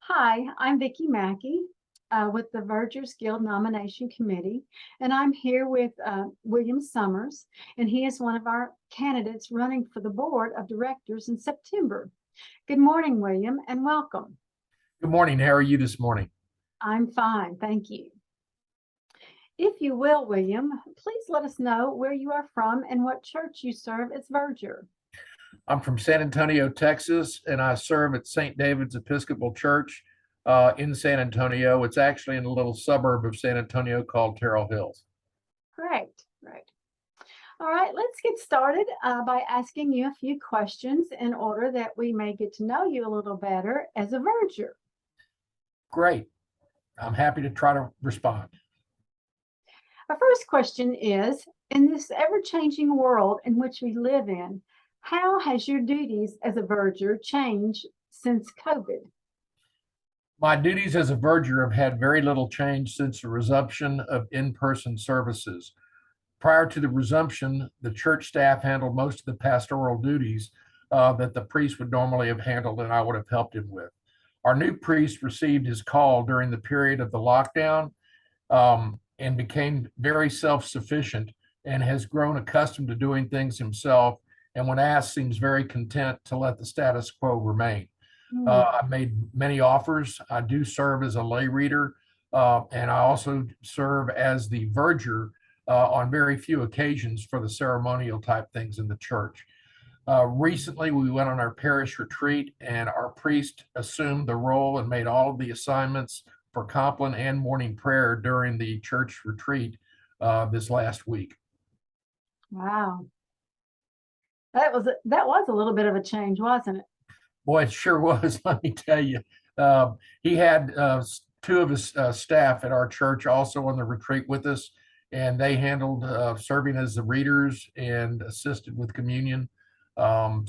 Hi, I'm Vicki Mackey with the Vergers Guild Nomination Committee, and I'm here with William Sommers, and he is one of our candidates running for the Board of Directors in September. Good morning, William, and welcome. Good morning. How are you this morning? I'm fine, thank you. If you will, William, please let us know where you are from and what church you serve as Verger. I'm from San Antonio, Texas, and I serve at St. David's Episcopal Church in San Antonio. It's actually in a little suburb of San Antonio called Terrell Hills. Great, great. All right, let's get started by asking you a few questions in order that we may get to know you a little better as a verger. Great. I'm happy to try to respond. Our first question is, in this ever-changing world in which we live in, how has your duties as a verger changed since COVID? My duties as a verger have had very little change since the resumption of in-person services. Prior to the resumption, the church staff handled most of the pastoral duties that the priest would normally have handled and I would have helped him with. Our new priest received his call during the period of the lockdown and became very self-sufficient and has grown accustomed to doing things himself. And when asked, seems very content to let the status quo remain. I've made many offers. I do serve as a lay reader, and I also serve as the verger on very few occasions for the ceremonial type things in the church. Recently, we went on our parish retreat, and our priest assumed the role and made all of the assignments for Compline and morning prayer during the church retreat this last week. Wow. That was a little bit of a change, wasn't it? Boy, it sure was. Let me tell you, he had two of his staff at our church also on the retreat with us, and they handled serving as the readers and assisted with communion. I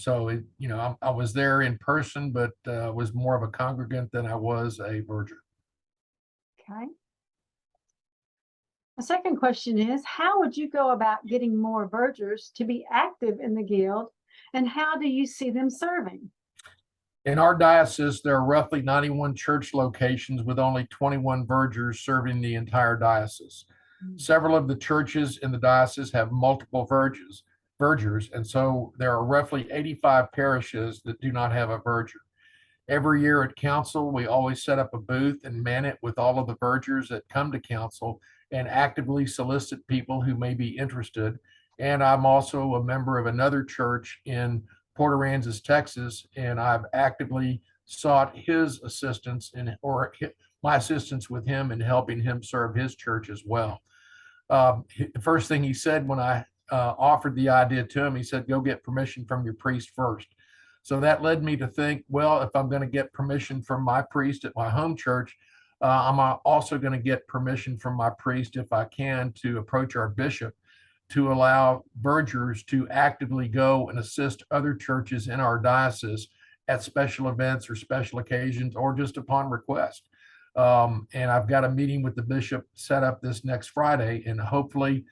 was there in person, but was more of a congregant than I was a verger. Okay. The second question is, how would you go about getting more vergers to be active in the guild, and how do you see them serving? In our diocese, there are roughly 91 church locations with only 21 vergers serving the entire diocese. Several of the churches in the diocese have multiple vergers, and so there are roughly 85 parishes that do not have a verger. Every year at council, we always set up a booth and man it with all of the vergers that come to council and actively solicit people who may be interested. And I'm also a member of another church in Port Aransas, Texas, and I've actively sought his assistance my assistance with him in helping him serve his church as well. The first thing he said when I offered the idea to him, he said, "Go get permission from your priest first." So that led me to think, well, if I'm going to get permission from my priest at my home church, I'm also going to get permission from my priest, if I can, to approach our bishop to allow vergers to actively go and assist other churches in our diocese at special events or special occasions or just upon request. And I've got a meeting with the bishop set up this next Friday, and hopefully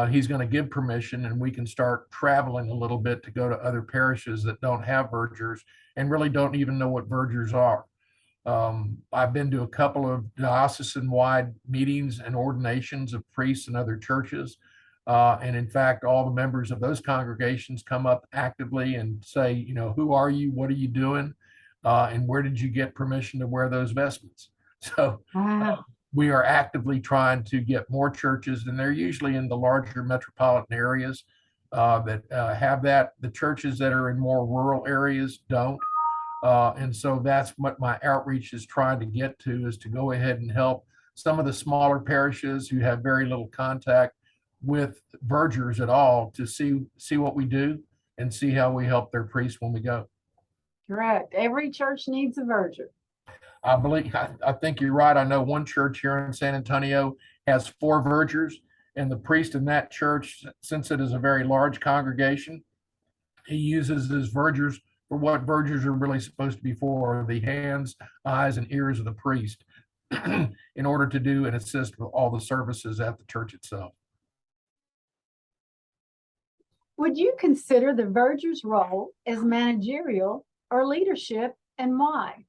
he's going to give permission and we can start traveling a little bit to go to other parishes that don't have vergers and really don't even know what vergers are. I've been to a couple of diocesan-wide meetings and ordinations of priests and other churches. And in fact, all the members of those congregations come up actively and say, who are you? What are you doing? And where did you get permission to wear those vestments? So we are actively trying to get more churches, and they're usually in the larger metropolitan areas that have that. The churches that are in more rural areas don't. And so that's what my outreach is trying to get to, is to go ahead and help some of the smaller parishes who have very little contact with vergers at all to see what we do and see how we help their priests when we go. Correct. Every church needs a verger. I think you're right. I know one church here in San Antonio has 4 vergers, and the priest in that church, since it is a very large congregation, he uses his vergers for what vergers are really supposed to be for, the hands, eyes, and ears of the priest, in order to do and assist with all the services at the church itself. Would you consider the verger's role as managerial or leadership, and why?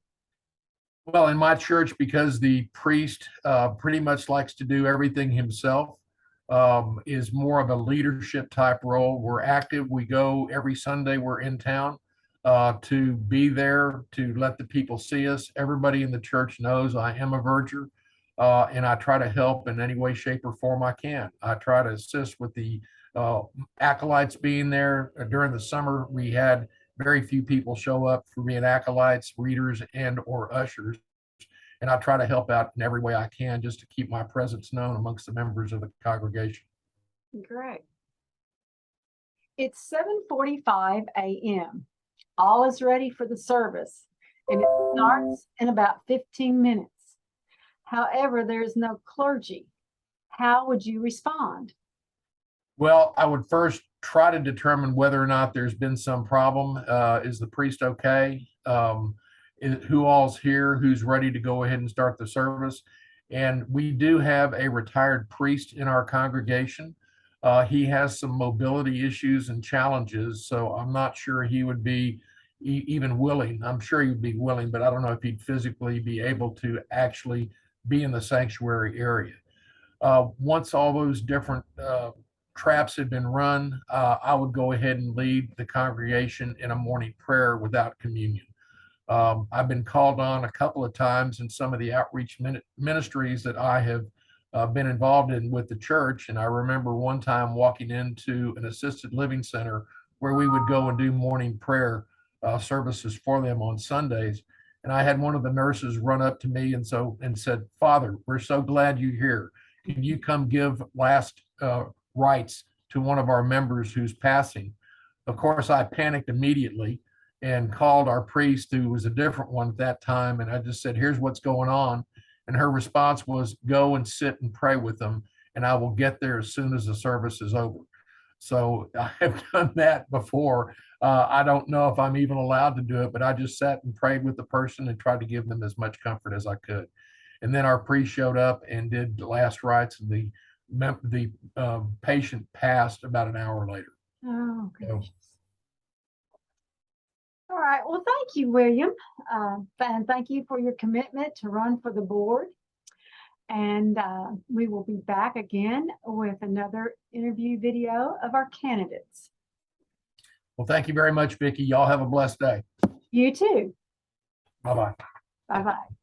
Well, in my church, because the priest pretty much likes to do everything himself, is more of a leadership type role. We're active. We go every Sunday. We're in town to be there to let the people see us. Everybody in the church knows I am a verger, and I try to help in any way, shape, or form I can. I try to assist with the uh, acolytes being there. During the summer, we had very few people show up for being acolytes, readers, and or ushers. And I try to help out in every way I can just to keep my presence known amongst the members of the congregation. Great. It's 7:45 a.m. All is ready for the service, and it starts in about 15 minutes. However, there is no clergy. How would you respond? Well, I would first try to determine whether or not there's been some problem. Is the priest okay? Who all's here? Who's ready to go ahead and start the service? And we do have a retired priest in our congregation. He has some mobility issues and challenges, so I'm not sure he would be even willing. I'm sure he would be willing, but I don't know if he'd physically be able to actually be in the sanctuary area. Once all those different traps had been run, I would go ahead and lead the congregation in a morning prayer without communion. I've been called on a couple of times in some of the outreach ministries that I have been involved in with the church. And I remember one time walking into an assisted living center where we would go and do morning prayer services for them on Sundays. And I had one of the nurses run up to me and said, "Father, we're so glad you're here. Can you come give last rites to one of our members who's passing?" Of course, I panicked immediately and called our priest, who was a different one at that time. And I just said, "Here's what's going on." And her response was, "Go and sit and pray with them, and I will get there as soon as the service is over." So I have done that before. I don't know if I'm even allowed to do it, but I just sat and prayed with the person and tried to give them as much comfort as I could. And then our priest showed up and did the last rites, and the patient passed about an hour later. Oh, So, gracious. All right. Well, thank you, William. And thank you for your commitment to run for the board. And we will be back again with another interview video of our candidates. well, thank you very much, Vicki. Y'all have a blessed day. You too. Bye-bye. Bye-bye.